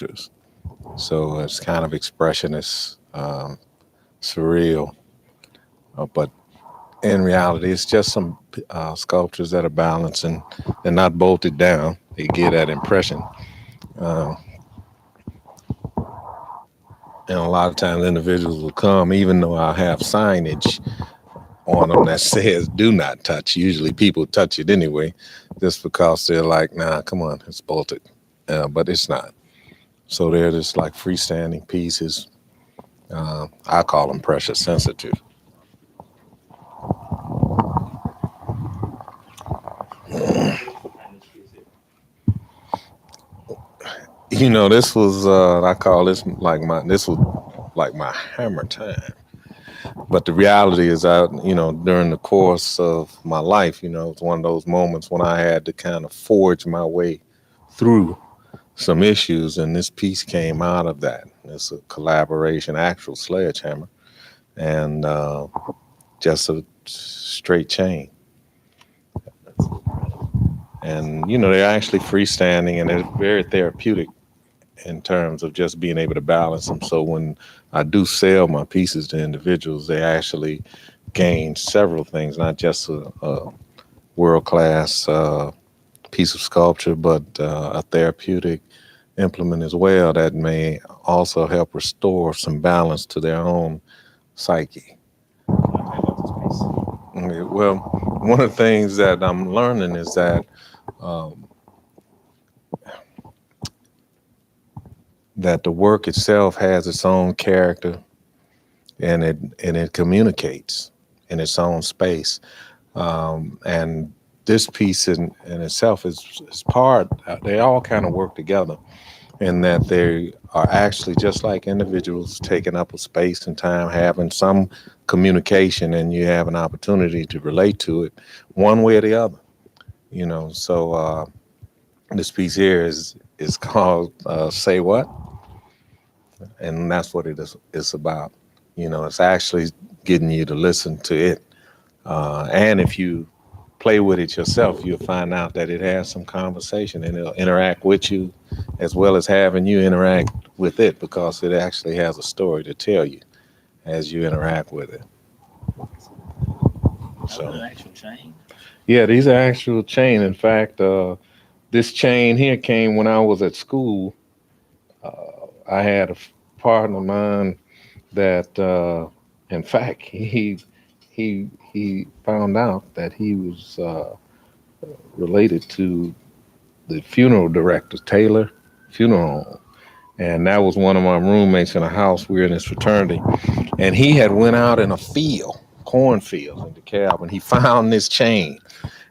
sculptures. So it's kind of expressionist, surreal, but in reality, it's just some sculptures that are balanced and they're not bolted down. They give that impression. Uh, and a lot of times individuals will come, even though I have signage on them that says do not touch. Usually people touch it anyway, just because they're like, nah, come on, it's bolted. But it's not. So they're just like freestanding pieces. I call them pressure sensitive. This was I call this like this was like my hammer time. But the reality is, during the course of my life, it's one of those moments when I had to kind of forge my way through some issues, and this piece came out of that. It's a collaboration, actual sledgehammer, and just a straight chain. And they're actually freestanding, and they're very therapeutic in terms of just being able to balance them. So when I do sell my pieces to individuals, they actually gain several things, not just a world class piece of sculpture, but a therapeutic implement as well that may also help restore some balance to their own psyche. Okay, well, one of the things that I'm learning is that um, the work itself has its own character, and it communicates in its own space. And this piece in itself is part. They all kind of work together in that they are actually just like individuals taking up a space and time, having some communication, and you have an opportunity to relate to it one way or the other. So this piece here is called "Say What," and that's what it's about. It's actually getting you to listen to it, and if you play with it yourself, you'll find out that it has some conversation and it'll interact with you as well as having you interact with it because it actually has a story to tell you as you interact with it. So, yeah, these are actual chain. In fact, this chain here came when I was at school. I had a partner of mine that, in fact, he found out that he was related to the funeral director, Taylor Funeral Home. And that was one of my roommates in a house. We were in this fraternity. And he had went out in a field, cornfield in DeKalb, and he found this chain.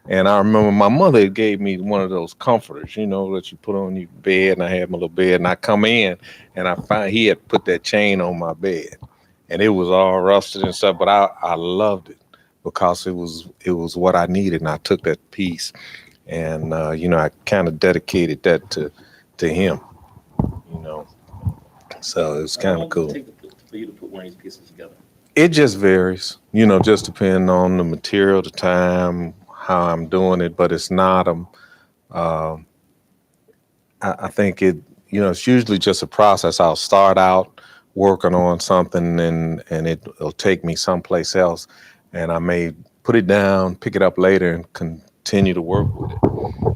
And I remember my mother gave me one of those comforters, that you put on your bed. And I had my little bed. And I come in and I find he had put that chain on my bed. And it was all rusted and stuff, but I loved it because it was what I needed. And I took that piece and I kind of dedicated that to him. You know, so it's kind of cool. For you to put one of these pieces together? It just varies, just depending on the material, the time, how I'm doing it. But it's not uh, I think it's usually just a process. I'll start out working on something, and it'll take me someplace else, and I may put it down, pick it up later, and continue to work with it.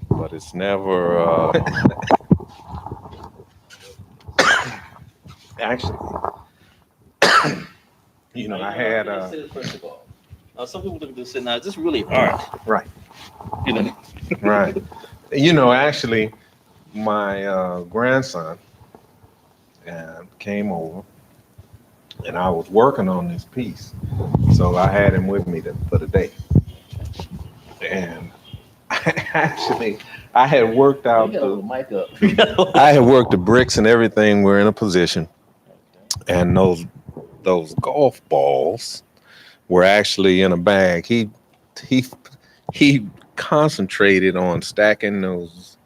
But it's never actually. I had First of all, some people look at this and say, "Now, is this really art?" right, You know, right. Actually, my grandson came over, and I was working on this piece, so I had him with me for the day. And actually, I had worked you out got a mic up. I had worked the bricks and everything were in a position, and those golf balls were actually in a bag. He he concentrated on stacking those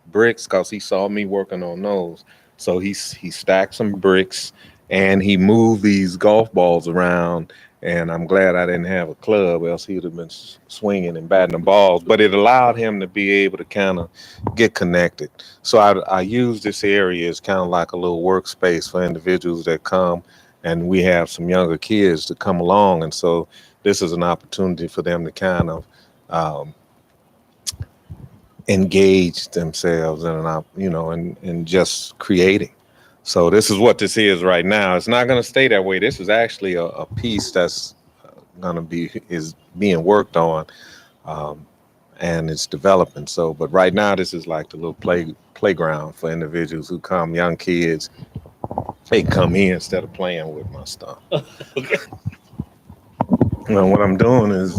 bricks because he saw me working on those. So he stacked some bricks and he moved these golf balls around, And I'm glad I didn't have a club, else he would have been swinging and batting the balls. But it allowed him to be able to kind of get connected. So I use this area as kind of like a little workspace for individuals that come, and we have some younger kids to come along. And so this is an opportunity for them to kind of um, engage themselves in in just creating. So this is what this is right now. It's not going to stay that way. This is actually a piece that's going to be is being worked on, um, and it's developing. So, but right now this is like the little playground for individuals who come, young kids. They come here instead of playing with my stuff. Okay. And what I'm doing is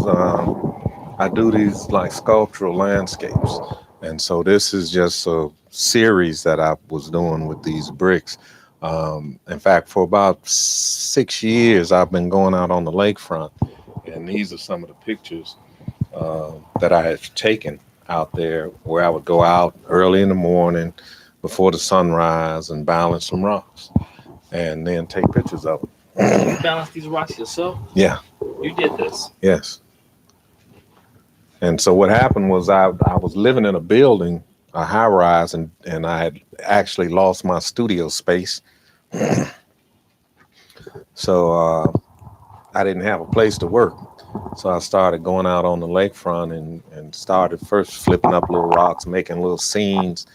I do these like sculptural landscapes. And so this is just a series that I was doing with these bricks. In fact, for about 6 years, I've been going out on the lakefront. And these are some of the pictures that I have taken out there where I would go out early in the morning before the sunrise and balance some rocks and then take pictures of them. You balance these rocks yourself? Yeah, You did this. yes. And so what happened was I was living in a building, a high rise, and I had actually lost my studio space. So I didn't have a place to work. So I started going out on the lakefront and started first flipping up little rocks, making little scenes.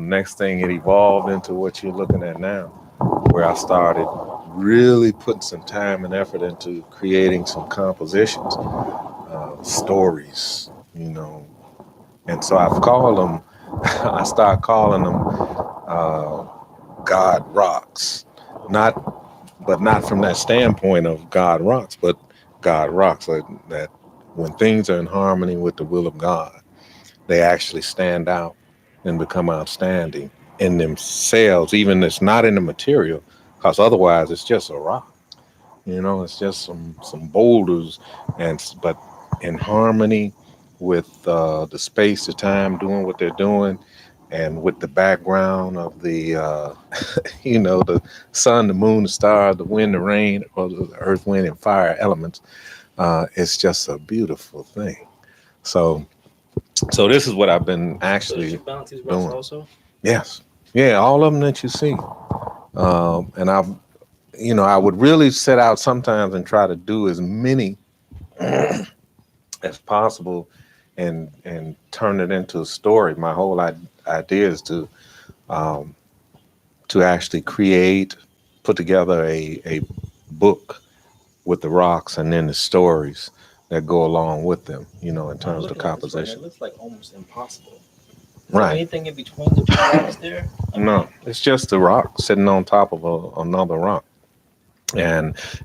Next thing it evolved into what you're looking at now, where I started really putting some time and effort into creating some compositions, stories, And so I've called them, I started calling them uh, God Rocks. Not from that standpoint of God Rocks, but God Rocks, that when things are in harmony with the will of God, they actually stand out and become outstanding in themselves, even if it's not in the material, because otherwise it's just a rock. It's just some boulders, but in harmony with the space, the time, doing what they're doing, and with the background of the the sun, the moon, the stars, the wind, the rain, or the earth, wind, and fire elements. It's just a beautiful thing. So, so this is what I've been So did you actually balance these rocks doing. also? Yes, yeah, all of them that you see. And I would really set out sometimes and try to do as many as possible and turn it into a story. My whole idea is um, to actually create, put together a book with the rocks and then the stories that go along with them, in I'm terms of the looking at this right now. It composition. looks like almost impossible. Is there Right. anything in between the two rocks there? I No, mean, it's just a rock sitting on top of another rock.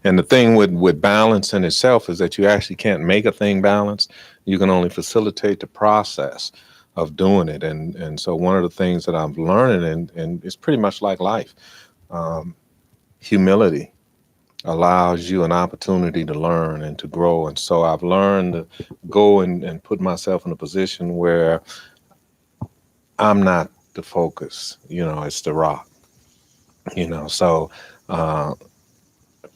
And the thing with balance in itself is that you actually can't make a thing balance. You can only facilitate the process of doing it. And so one of the things that I'm learning, and it's pretty much like life, um, humility allows you an opportunity to learn and to grow. And so I've learned to go and put myself in a position where I'm not the focus, it's the rock, So uh,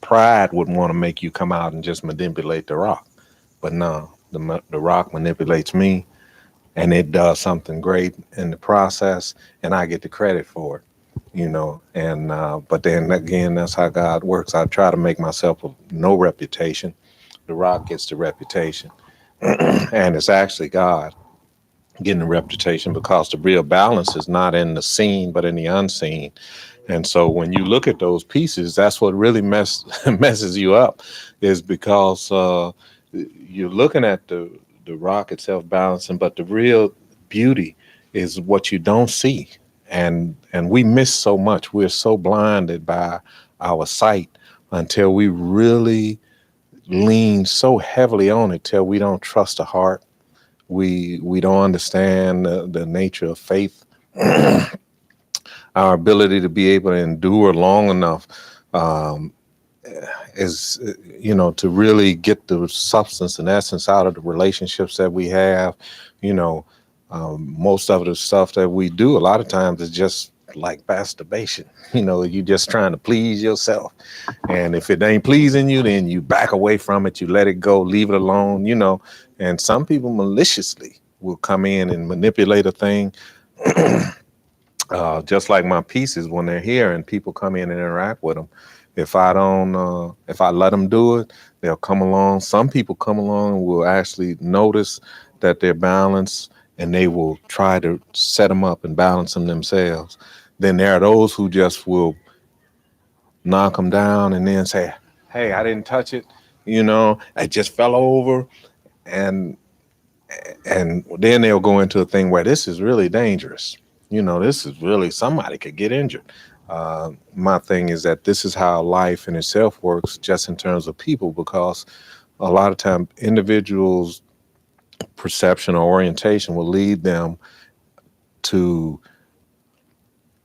pride would want to make you come out and just manipulate the rock. But no, the rock manipulates me, and it does something great in the process, and I get the credit for it. And but then again, that's how God works. I try to make myself no reputation. The rock gets the reputation, and it's actually God getting the reputation because the real balance is not in the seen but in the unseen. And so when you look at those pieces, that's what really messes you up, is because you're looking at the rock itself balancing, but the real beauty is what you don't see. And we miss so much. We're so blinded by our sight until we really lean so heavily on it till we don't trust the heart. We don't understand the nature of faith, our ability to be able to endure long enough, um, is to really get the substance and essence out of the relationships that we have. you know Most of the stuff that we do a lot of times is just like masturbation. You just trying to please yourself. And if it ain't pleasing you, then you back away from it. You let it go, leave it alone. And some people maliciously will come in and manipulate a thing. Just like my pieces, when they're here and people come in and interact with them, if I let them do it, they'll come along. Some people come along and will actually notice that they're balanced, and they will try to set them up and balance them themselves. Then there are those who just will knock them down and then say, "Hey, I didn't touch it. I just fell over." And then they'll go into a thing where this is really dangerous. This is really, somebody could get injured. My thing is that this is how life in itself works, just in terms of people, because a lot of time individuals' perception or orientation will lead them to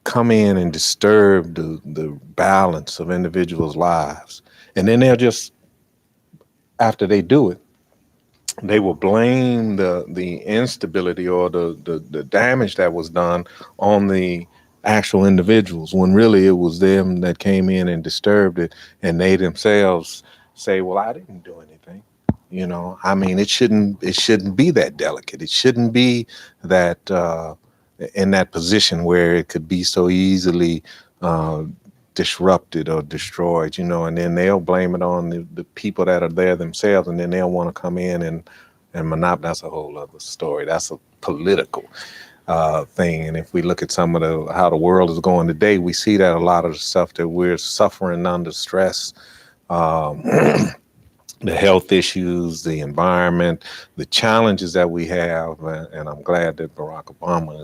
come in and disturb the balance of individuals' lives. And then they'll just, after they do it, they will blame the instability or the damage that was done on the actual individuals, when really it was them that came in and disturbed it, and they themselves say, "Well, I didn't do anything." I mean, it shouldn't be that delicate. It shouldn't be that in that position where it could be so easily uh, disrupted or destroyed, and then they'll blame it on the people that are there themselves, and then they'll want to come in and monopolize. That's a whole other story. That's a political thing. And if we look at some of how the world is going today, we see that a lot of the stuff that we're suffering under stress, um, the health issues, the environment, the challenges that we have, and I'm glad that Barack Obama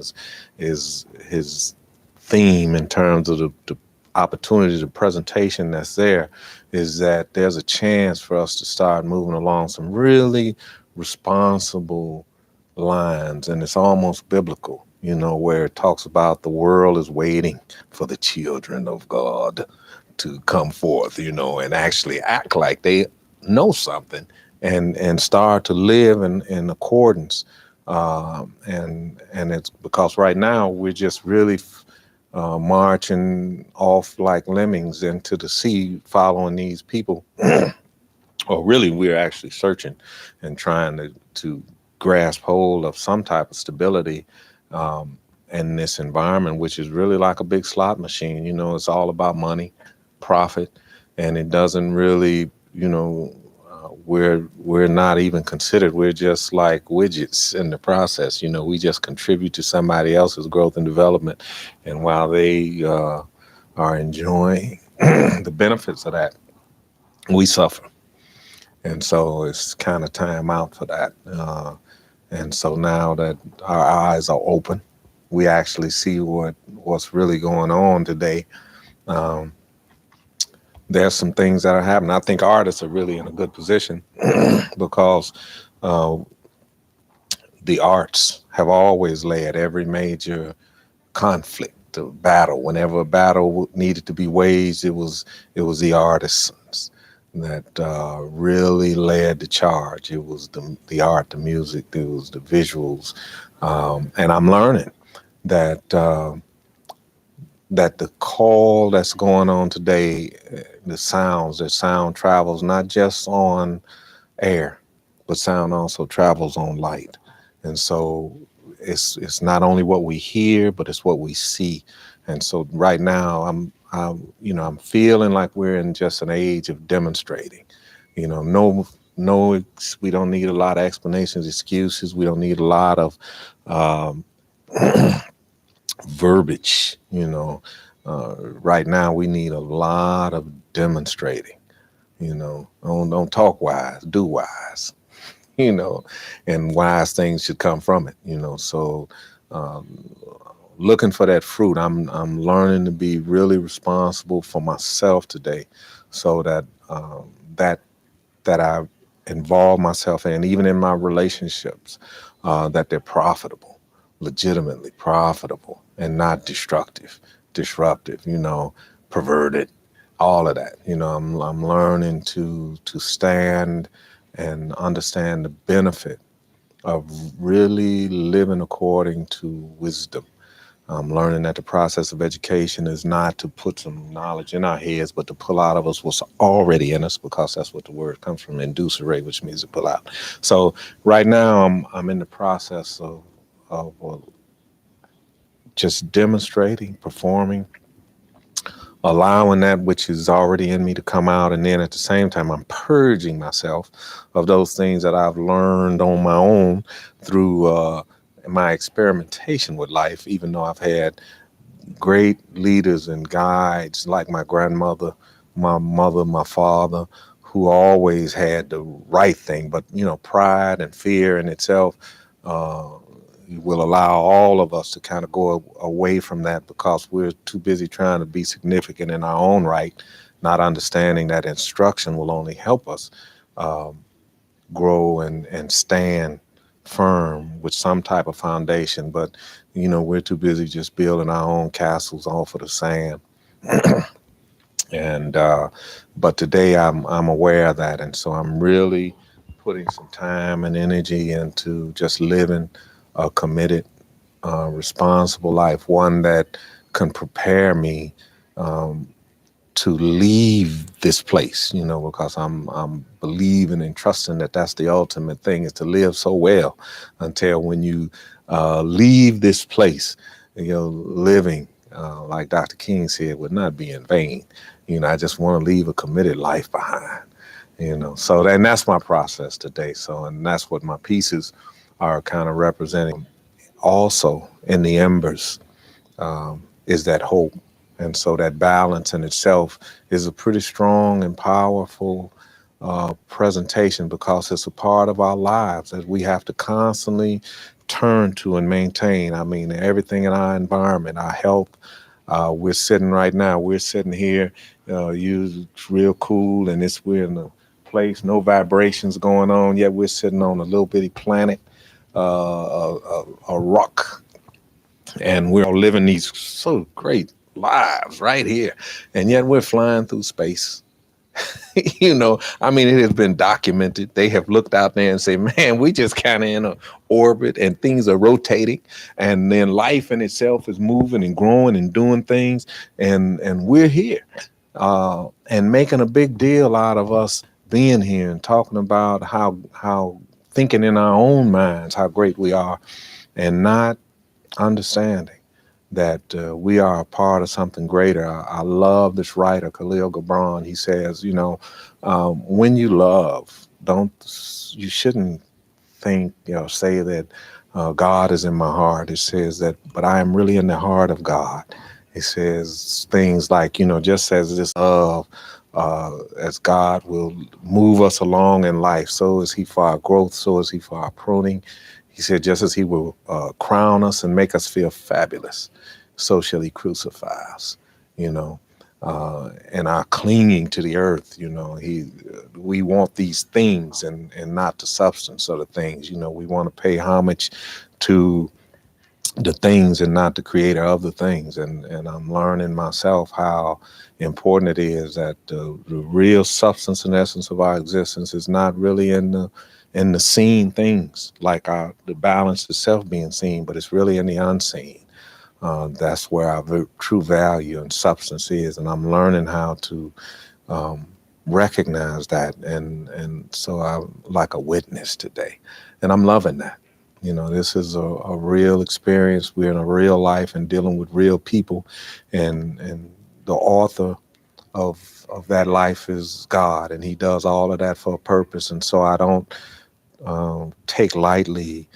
is his theme in terms of the opportunity, the presentation that's there, is that there's a chance for us to start moving along some really responsible lines, and it's almost biblical, where it talks about the world is waiting for the children of God to come forth, and actually act like they know something, and start to live in accordance. And it's because right now we're just really marching off like lemmings into the sea, following these people. Or really, we're actually searching and trying to grasp hold of some type of stability in this environment, which is really like a big slot machine. It's all about money, profit, and it doesn't really, we're not even considered. We're just like widgets in the process. We just contribute to somebody else's growth and development, and while they are enjoying the benefits of that, we suffer. And so it's kind of time out for that. And so now that our eyes are open, we actually see what's really going on today. Um, there's some things that are happening. I think artists are really in a good position because uh, the arts have always led every major conflict or battle. Whenever a battle needed to be waged, it was the artisans that really led the charge. It was the art, the music, it was the visuals, and I'm learning that that the call that's going on today, the sound travels not just on air, but sound also travels on light. And so it's not only what we hear, but it's what we see. And so right now I'm feeling like we're in just an age of demonstrating. No, we don't need a lot of explanations, excuses. We don't need a lot of um, verbiage. Right now we need a lot of demonstrating. Don't talk wise, do wise. you know, and wise things should come from it. So um, looking for that fruit, I'm learning to be really responsible for myself today, so that that I involve myself in, even in my relationships, that they're profitable, legitimately profitable, and not destructive, disruptive, perverted, all of that. I'm learning to stand and understand the benefit of really living according to wisdom, I'm learning that the process of education is not to put some knowledge in our heads, but to pull out of us what's already in us, because that's what the word comes from, inducere, which means to pull out. So right now, I'm in the process of just demonstrating, performing, allowing that which is already in me to come out, and then at the same time, I'm purging myself of those things that I've learned on my own through my experimentation with life, even though I've had great leaders and guides like my grandmother, my mother, my father, who always had the right thing. But, pride and fear in itself uh, will allow all of us to kind of go away from that, because we're too busy trying to be significant in our own right, not understanding that instruction will only help us um, grow and stand firm with some type of foundation. But we're too busy just building our own castles off of the sand. And but today I'm aware of that, and so I'm really putting some time and energy into just living a committed, responsible life, one that can prepare me um, to leave this place, because I'm believing and trusting that that's the ultimate thing, is to live so well until when you leave this place, living, like Dr. King said, would not be in vain. I just want to leave a committed life behind, So, and that's my process today. So, and that's what my pieces are kind of representing. Also, in the embers is that hope. And so that balance in itself is a pretty strong and powerful presentation, because it's a part of our lives that we have to constantly turn to and maintain. I mean, everything in our environment, our health. We're sitting right now, we're sitting here, it's real cool, and we're in a place, no vibrations going on, yet we're sitting on a little bitty planet, a rock, and we're all living these so great lives right here, and yet we're flying through space. I mean, it has been documented. They have looked out there and say, man, we just kind of in a orbit, and things are rotating, and then life in itself is moving and growing and doing things, and we're here, and making a big deal out of us being here, and talking about how thinking in our own minds how great we are, and not understanding that we are a part of something greater. I love this writer, Khalil Gibran. He says, when you love, you shouldn't think, say that God is in my heart. It says that, but I am really in the heart of God. It says things like, just as this love, as God will move us along in life, so is He for our growth, so is He for our pruning. He said, just as He will crown us and make us feel fabulous, so shall He crucify us, and our clinging to the earth, we want these things, and not the substance of the things. We want to pay homage to the things and not the creator of the things. And I'm learning myself how important it is that the real substance and essence of our existence is not really in the seen things, like the balance itself being seen, but it's really in the unseen. That's where our true value and substance is, and I'm learning how to um, recognize that, and so I'm like a witness today, and I'm loving that. This is a real experience. We're in a real life and dealing with real people, and the author of that life is God, and He does all of that for a purpose. And so I don't take lightly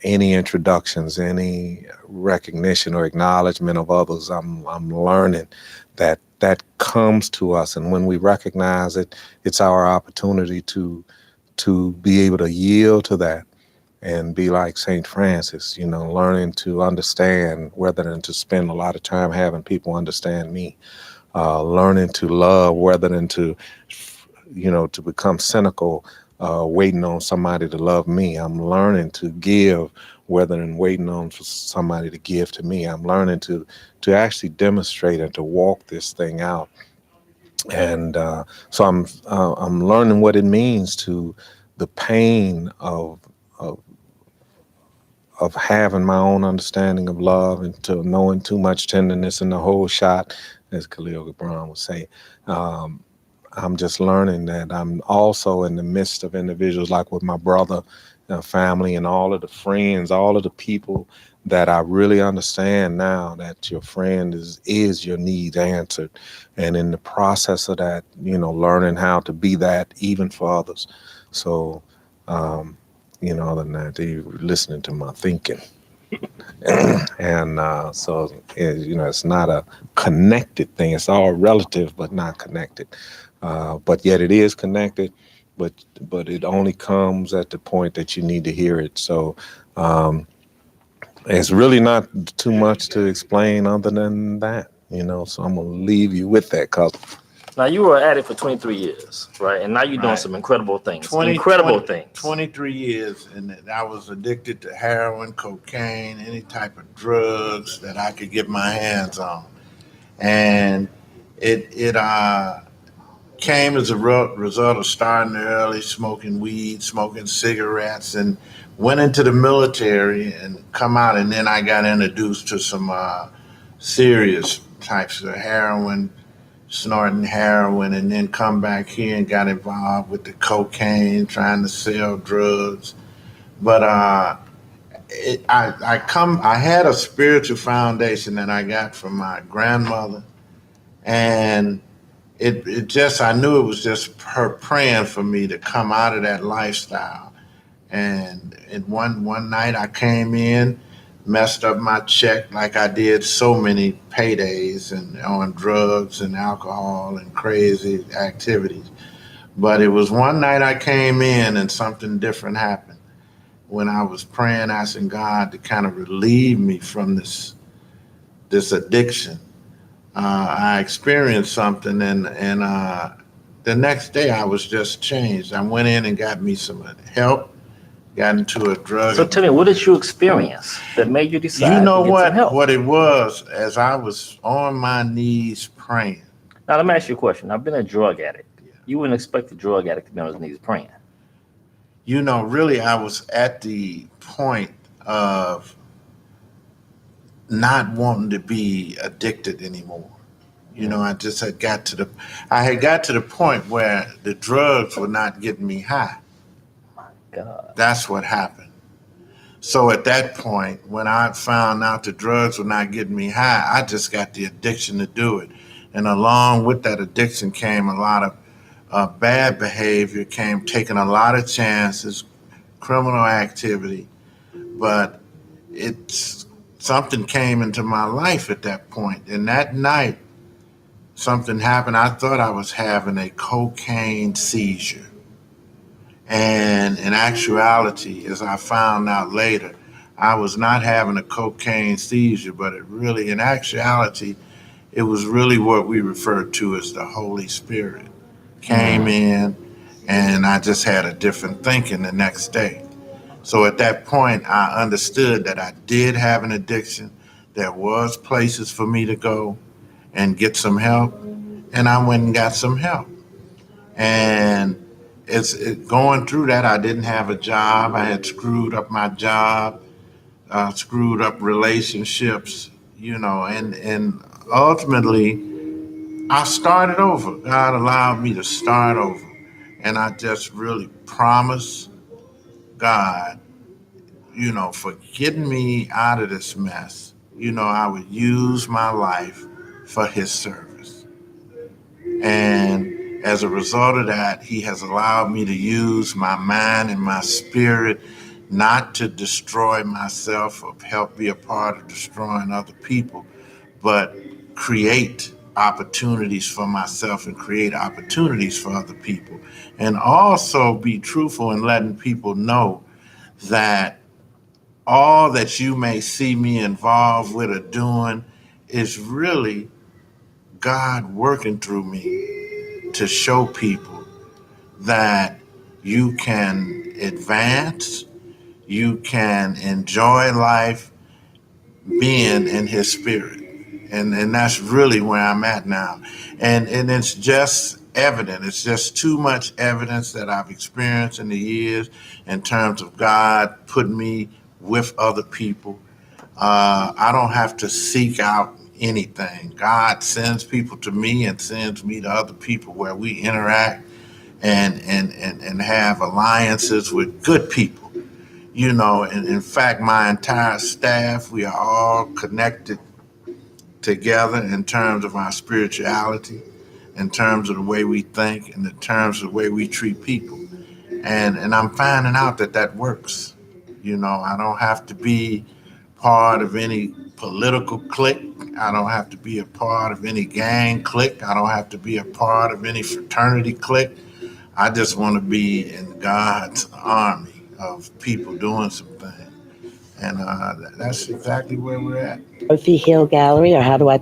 any introductions, any recognition or acknowledgement of others. I'm learning that comes to us, and when we recognize it, it's our opportunity to be able to yield to that and be like St. Francis, learning to understand rather than to spend a lot of time having people understand me, learning to love rather than to become cynical, waiting on somebody to love me. I'm learning to give rather than waiting on for somebody to give to me. I'm learning to actually demonstrate and to walk this thing out. And so I'm learning what it means to the pain of of having my own understanding of love and to knowing too much tenderness in the whole shot, as Khalil Gibran would say. Um, I'm just learning that I'm also in the midst of individuals like with my brother, family, and all of the friends, all of the people that I really understand now that your friend is your needs answered. And in the process of that, learning how to be that even for others. So, other than that, you're listening to my thinking. And it's not a connected thing. It's all relative, but not connected. But yet it is connected, but it only comes at the point that you need to hear it. So it's really not too much to explain other than that, So I'm gonna leave you with that, cause Now you were at it for 23 years, right? And now you're doing Right. some incredible things. 23 years, and I was addicted to heroin, cocaine, any type of drugs that I could get my hands on, and it came as a result of starting early, smoking weed, smoking cigarettes, and went into the military and come out, and then I got introduced to some serious types of heroin, snorting heroin, and then come back here and got involved with the cocaine, trying to sell drugs. But I had a spiritual foundation that I got from my grandmother, and it just I knew it was just her praying for me to come out of that lifestyle. And one night I came in, messed up my check like I did so many paydays and on drugs and alcohol and crazy activities. But it was one night I came in and something different happened when I was praying, asking God to kind of relieve me from this addiction. I experienced something, and the next day I was just changed. I went in and got me some help, got into a drug. So tell me, what did you experience that made you decide You know to get what? some help? What it was, as I was on my knees praying. Now let me ask you a question. I've been a drug addict. You wouldn't expect a drug addict to be on his knees praying. Really, I was at the point of not wanting to be addicted anymore. I just had got to the point where the drugs were not getting me high. God. That's what happened. So at that point, when I found out the drugs were not getting me high, I just got the addiction to do it. And along with that addiction came a lot of bad behavior, came taking a lot of chances, criminal activity. But something came into my life at that point. And that night, something happened. I thought I was having a cocaine seizure. And in actuality, as I found out later, I was not having a cocaine seizure, but in actuality, it was really what we refer to as the Holy Spirit came in, and I just had a different thinking the next day. So at that point, I understood that I did have an addiction. There was places for me to go and get some help, and I went and got some help. And going through that, I didn't have a job. I had screwed up my job, screwed up relationships, and ultimately I started over. God allowed me to start over. And I just really promised God, for getting me out of this mess, I would use my life for his service. And as a result of that, he has allowed me to use my mind and my spirit not to destroy myself or help be a part of destroying other people, but create opportunities for myself and create opportunities for other people. And also be truthful in letting people know that all that you may see me involved with or doing is really God working through me to show people that you can advance, you can enjoy life being in his spirit. And that's really where I'm at now. And it's just evident. It's just too much evidence that I've experienced in the years in terms of God putting me with other people. I don't have to seek out anything. God sends people to me and sends me to other people where we interact and have alliances with good people. You know, and in fact, my entire staff, we are all connected together in terms of our spirituality, in terms of the way we think, and in terms of the way we treat people. And I'm finding out that that works. You know, I don't have to be part of any political clique. I don't have to be a part of any gang clique. I don't have to be a part of any fraternity clique. I just want to be in God's army of people doing some things. And that's exactly where we're at. Dorothy Hill Gallery, or how do I?